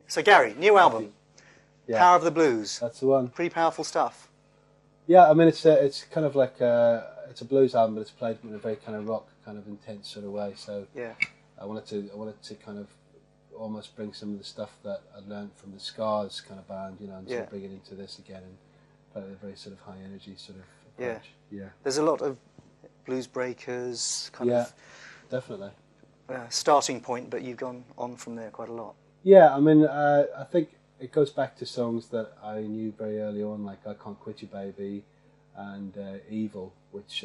So Gary, new album, Yeah. Power of the Blues. That's the one. Pretty powerful stuff. Yeah, I mean it's kind of like it's a blues album, but it's played in a very kind of rock, kind of intense sort of way. So Yeah. I wanted to kind of almost bring some of the stuff that I learned from the Scars kind of band, you know, and sort of bring it into this again and play with a very sort of high energy sort of approach. Yeah. There's a lot of blues breakers, kind of definitely. Starting point, but you've gone on from there quite a lot. Yeah, I mean, I think it goes back to songs that I knew very early on, like I Can't Quit You Baby and Evil, which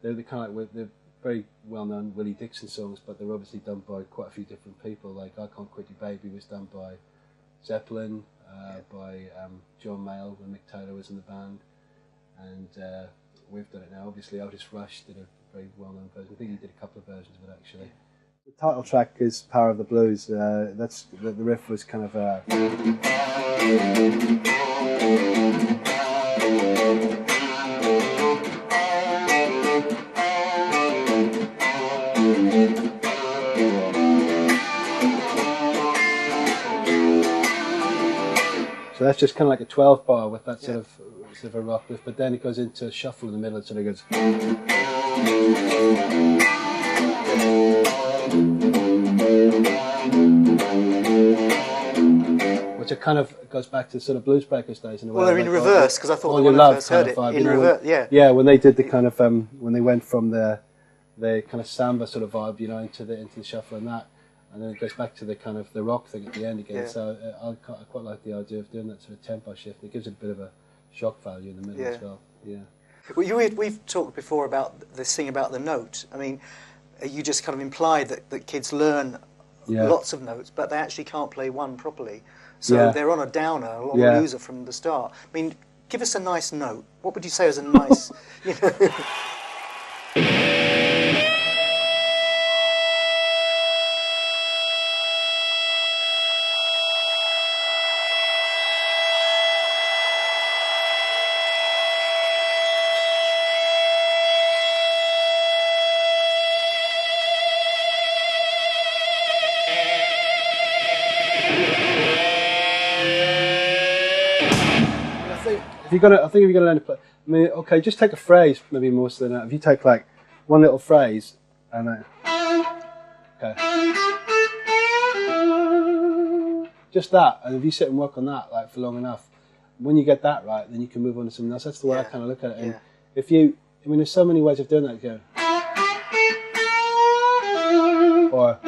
they're the kind of like, they're very well-known Willie Dixon songs, but they're obviously done by quite a few different people. Like I Can't Quit You Baby was done by Zeppelin, by John Mayall when Mick Taylor was in the band, and we've done it now. Obviously Otis Rush did a very well-known version. I think he did a couple of versions of it actually. The title track is Power of the Blues. That's the riff was kind of so that's just kind of like a 12 bar with that sort of a rock riff, but then it goes into a shuffle in the middle. It sort of goes. Which it kind of goes back to sort of Blues Breakers days in a way. Well, they're in reverse, because I thought when I first heard it, in reverse, Yeah, when they did the kind of, when they went from the kind of samba sort of vibe, you know, into the shuffle and that, and then it goes back to the kind of the rock thing at the end again. So I quite like the idea of doing that sort of tempo shift. It gives it a bit of a shock value in the middle as well. Yeah. Well, we've talked before about this thing about the note. I mean, you just kind of implied that kids learn lots of notes, but they actually can't play one properly. So they're on a downer, on a loser from the start. I mean, give us a nice note. What would you say is a nice, you know? I think if you're going to learn to play, I mean, okay, just take a phrase, maybe more so than that. If you take like one little phrase and okay, just that, and if you sit and work on that like for long enough, when you get that right, then you can move on to something else. That's the way I kind of look at it. And if you, I mean, there's so many ways of doing that. You go, or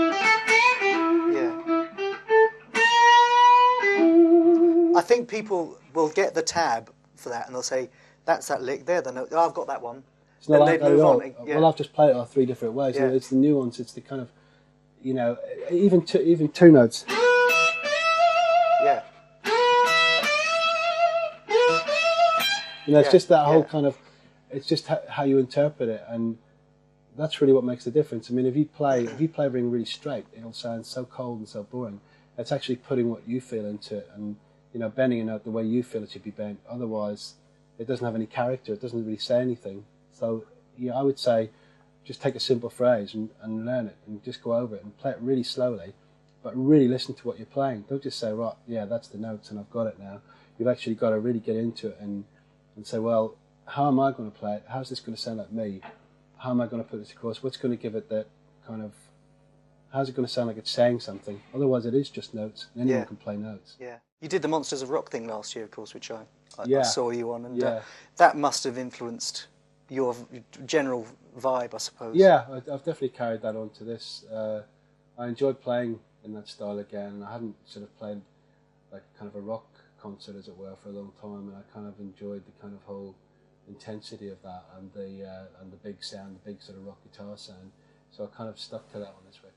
I think people will get the tab for that and they'll say, that's that lick there, the note. Oh, I've got that one. It's not like that at all. Well, I've just played it all three different ways. Yeah. It's the nuance. It's the kind of, you know, even two notes. Yeah. You know, it's just that whole kind of, it's just how you interpret it, and that's really what makes the difference. I mean, if you play everything really straight, it'll sound so cold and so boring. It's actually putting what you feel into it, and you know, bending a note the way you feel it should be bent. Otherwise, it doesn't have any character. It doesn't really say anything. So, I would say, just take a simple phrase and learn it, and just go over it and play it really slowly, but really listen to what you're playing. Don't just say, right, yeah, that's the notes and I've got it now. You've actually got to really get into it and say, well, how am I going to play it? How's this going to sound like me? How am I going to put this across? What's going to give it that kind of, how's it going to sound like it's saying something? Otherwise, it is just notes. And anyone can play notes. Yeah. You did the Monsters of Rock thing last year, of course, which I saw you on, and that must have influenced your general vibe, I suppose. Yeah, I've definitely carried that on to this. I enjoyed playing in that style again. I hadn't sort of played like kind of a rock concert, as it were, for a long time, and I kind of enjoyed the kind of whole intensity of that and the big sound, the big sort of rock guitar sound. So I kind of stuck to that on this record.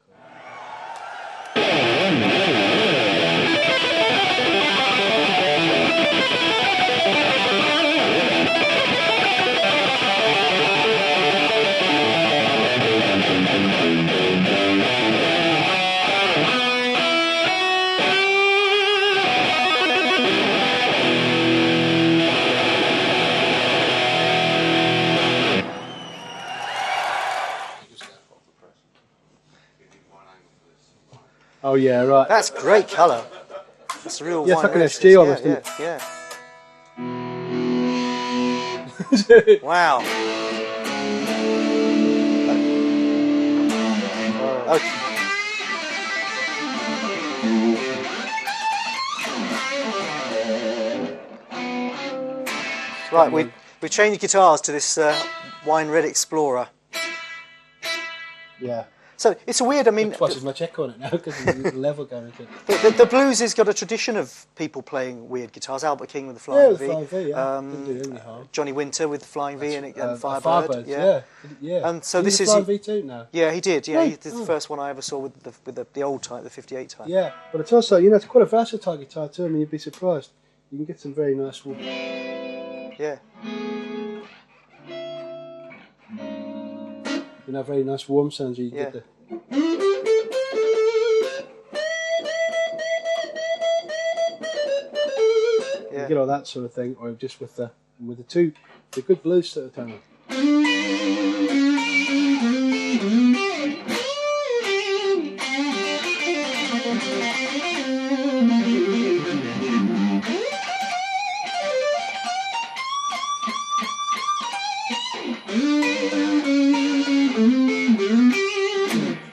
Oh yeah, right. That's great colour. That's a real yeah, wine. It's like an SG almost, yeah, isn't it? yeah. Wow. Okay. Right, we changed guitars to this Wine Red Explorer. Yeah. So it's a weird. I mean, twice as much echo on it now because the level going to it. The blues has got a tradition of people playing weird guitars. Albert King with the Flying V. Flying V, yeah. Didn't do any harm. Johnny Winter with the Flying V and Firebird, yeah. And so this is Flying V too now. Yeah, he did. Yeah, he's the first one I ever saw with the old type, the 58 type. Yeah, but it's also it's quite a versatile guitar too. I mean, you'd be surprised. You can get some very nice warm. Yeah. Very nice warm sounds. You can get the. You get all that sort of thing, or just with the good blues sort of tone.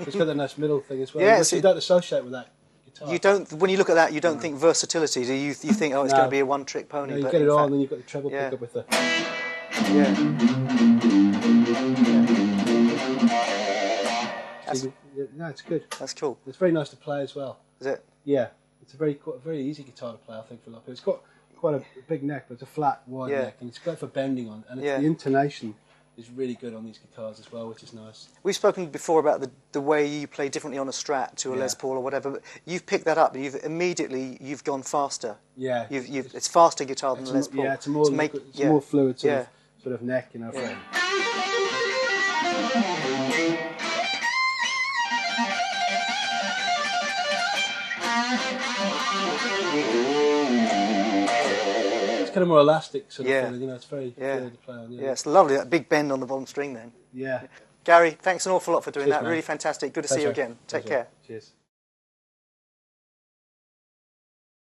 It's got that nice middle thing as well. Yeah, you don't associate with that guitar. You don't. When you look at that, you don't think versatility. Do you? You think, oh, it's going to be a one-trick pony. No, you get it all, and then you've got the treble pickup with the. Yeah. No, it's good. That's cool. It's very nice to play as well. Is it? Yeah, it's a very easy guitar to play. I think for a lot of people. It's got quite a big neck, but it's a flat, wide neck, and it's great for bending on. And the intonation is really good on these guitars as well, which is nice. We've spoken before about the way you play differently on a Strat to a Les Paul or whatever. But you've picked that up, and you've gone faster. Yeah, it's faster guitar than the Les Paul. Yeah, it's a more more fluid sort of neck, For it's kind of more elastic sort of feeling, it's very fluid to play on. Yeah, it's lovely, that big bend on the bottom string then. Yeah. Gary, thanks an awful lot for doing that. Man. Really fantastic. Good to see you again. Take care. Cheers.